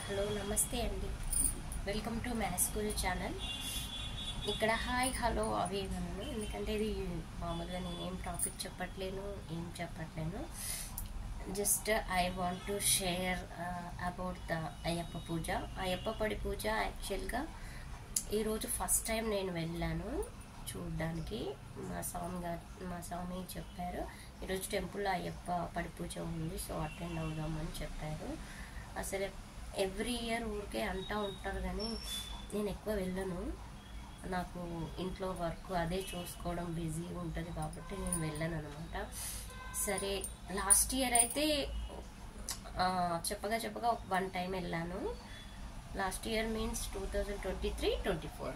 Hello నమస్తే అండి, welcome to maths Guru channel. ఇక్కడ హాయ్ హలో అవి ఏమన్నాను, ఎందుకంటే ఇది మామూలుగా నేనేం టాపిక్ చెప్పట్లేను, ఏం చెప్పట్లేను. Just I want to share about the Ayyappa puja. Ayyappa Padi puja యాక్చువల్గా ఈరోజు ఫస్ట్ టైం నేను వెళ్ళాను చూడడానికి. మా స్వామి చెప్పారు ఈరోజు టెంపుల్లో అయ్యప్ప పడి పూజ ఉంది, సో అటెండ్ అవుదామని చెప్పారు. అసలు ఎవ్రీ ఇయర్ ఊరికే అంటూ ఉంటారు కానీ నేను ఎక్కువ వెళ్ళను. నాకు ఇంట్లో వర్క్ అదే చూసుకోవడం బిజీగా ఉంటుంది కాబట్టి నేను వెళ్ళను అనమాట. సరే, లాస్ట్ ఇయర్ అయితే చెప్పగా ఒక 1 టైం వెళ్ళాను. Last year means 2023-24.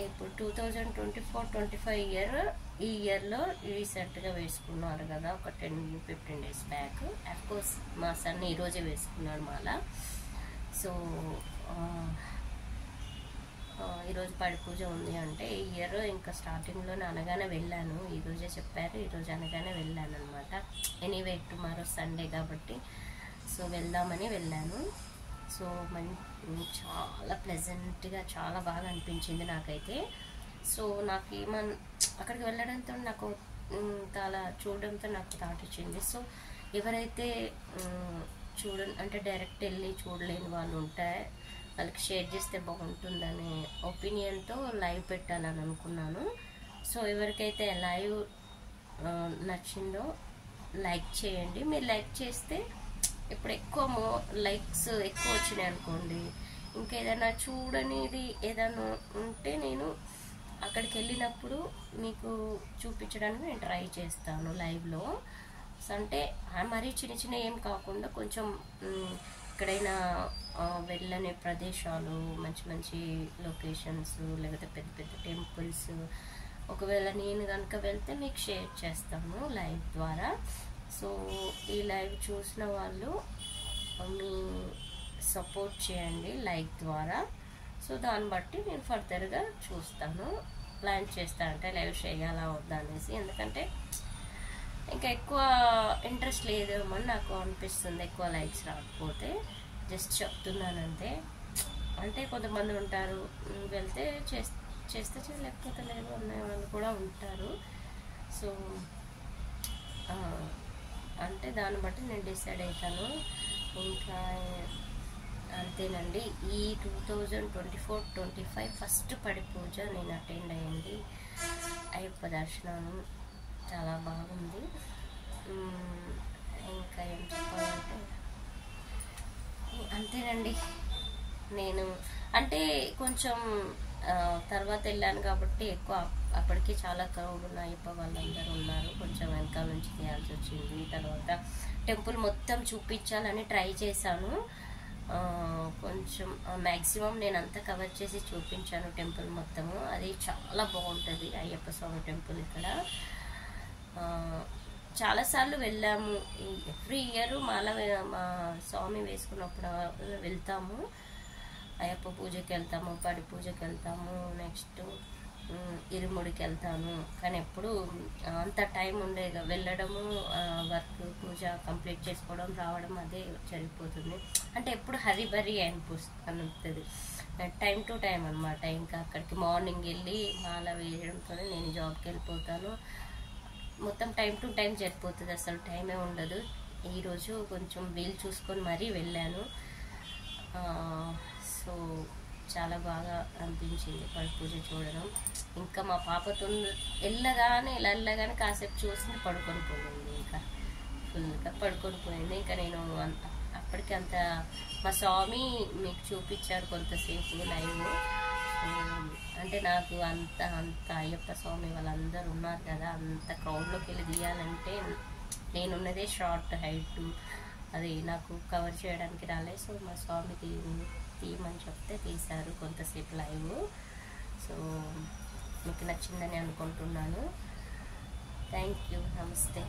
ఇప్పుడు 2024-25 ఈ ఇయర్లో రీసెంట్గా వేసుకున్నారు కదా, ఒక 10-15 డేస్ బ్యాక్. అఫ్కోర్స్ మా సన్ ఈరోజే వేసుకున్నాడు మాల. సో ఈరోజు పడి పూజ ఉంది అంటే ఈ ఇయర్ ఇంకా స్టార్టింగ్లోనే అనగానే వెళ్ళాను. ఈరోజే చెప్పారు, ఈరోజు అనగానే వెళ్ళాను అనమాట. ఎనీవే టుమారో సండే కాబట్టి సో వెళ్దామని వెళ్ళాను. సో చాలా ప్లెజెంట్గా చాలా బాగా అనిపించింది నాకైతే. సో నాకు అక్కడికి వెళ్ళడంతో నాకు చాలా చూడడంతో నాకు థాట్ వచ్చింది. సో ఎవరైతే అంటే డైరెక్ట్ వెళ్ళి చూడలేని వాళ్ళు ఉంటే వాళ్ళకి షేర్ చేస్తే బాగుంటుందనే ఒపీనియన్తో లైవ్ పెట్టాలని అనుకున్నాను. సో ఎవరికైతే లైవ్ నచ్చిందో లైక్ చేయండి. మీరు లైక్ చేస్తే ఇప్పుడు లైక్స్ ఎక్కువ వచ్చినాయి అనుకోండి, ఇంకా ఏదైనా చూడనిది ఏదైనా ఉంటే నేను అక్కడికి వెళ్ళినప్పుడు మీకు చూపించడానికి నేను ట్రై చేస్తాను లైవ్లో. అంటే మరీ చిన్న ఏం కాకుండా కొంచెం ఎక్కడైనా వెళ్ళని ప్రదేశాలు, మంచి లొకేషన్స్, లేకపోతే పెద్ద టెంపుల్స్ ఒకవేళ నేను కనుక వెళ్తే మీకు షేర్ చేస్తాను లైవ్ ద్వారా. సో ఈ లైవ్ చూసిన వాళ్ళు మీ సపోర్ట్ చేయండి లైక్ ద్వారా. సో దాన్ని బట్టి నేను ఫర్దర్గా చూస్తాను, ప్లాన్ చేస్తాను అంటే లైవ్ చేయాలా వద్దా అనేసి. ఎందుకంటే ఇంకా ఎక్కువ ఇంట్రెస్ట్ లేదేమో అని నాకు అనిపిస్తుంది, ఎక్కువ లైక్స్ రాకపోతే. జస్ట్ చెప్తున్నానంతే. అంటే కొంతమంది ఉంటారు వెళ్తే చేస్తే లేకపోతే లేదు అనే వాళ్ళు కూడా ఉంటారు. సో అంటే దాన్ని బట్టి నేను డిసైడ్ అవుతాను. ఇంకా అంతేనండి. ఈ 2024-25 ఫస్ట్ పడి పూజ నేను అటెండ్ అయ్యింది. అయ్యప్ప దర్శనం చాలా బాగుంది. ఇంకా ఏం చెప్పాలంటే అంతేనండి. నేను అంటే కొంచెం తర్వాత వెళ్ళాను కాబట్టి ఎక్కువ అప్పటికి చాలా క్రౌడ్ ఉన్న అయ్యప్ప వాళ్ళందరూ ఉన్నారు. కొంచెం వెనకాల నుంచి తీయాల్సి వచ్చింది. తర్వాత టెంపుల్ మొత్తం చూపించాలని ట్రై చేశాను. కొంచెం మ్యాక్సిమం నేను అంతా కవర్ చేసి చూపించాను టెంపుల్ మొత్తము. అది చాలా బాగుంటుంది అయ్యప్ప స్వామి టెంపుల్ ఇక్కడ. చాలాసార్లు వెళ్ళాము. ఎవ్రీ ఇయర్ మా స్వామి వేసుకున్నప్పుడు వెళ్తాము. అయ్యప్ప పూజకి వెళ్తాము, పడి పూజకి వెళ్తాము, నెక్స్ట్ ఇరుముడికి వెళ్తాను. కానీ ఎప్పుడు అంత టైం వెళ్ళడము, వర్క్ పూజ కంప్లీట్ చేసుకోవడం, రావడం అదే సరిపోతుంది. అంటే ఎప్పుడు హరిబరి అనిపిస్తుంది. టైం టు టైం అనమాట. ఇంకా అక్కడికి మార్నింగ్ వెళ్ళి మాల వేయడంతో నేను జాబ్కి వెళ్ళిపోతాను. మొత్తం టైం టు టైం సరిపోతుంది, అసలు టైమే ఉండదు. ఈరోజు కొంచెం వీలు చూసుకొని మరీ వెళ్ళాను. సో చాలా బాగా అనిపించింది పడి పూజ చూడడం. ఇంకా మా పాపతో వెళ్ళగానే కాసేపు చూసి పడుకొని పోయింది. ఇంకా ఫుల్గా పడుకొని పోయింది. ఇంకా నేను అప్పటికి అంత మా స్వామి మీకు చూపించారు కొంతసేపు లైవ్. అంటే నాకు అంత అయ్యప్ప స్వామి వాళ్ళందరూ ఉన్నారు కదా, అంత క్రౌడ్లోకి వెళ్ళి తీయాలంటే నేనున్నదే షార్ట్ హైట్, అది నాకు కవర్ చేయడానికి రాలేదు. సో మా స్వామి తీయమని చెప్తే తీశారు కొంతసేపు లైవ్. సో మీకు నచ్చిందని అనుకుంటున్నాను. థ్యాంక్ యూ, నమస్తే.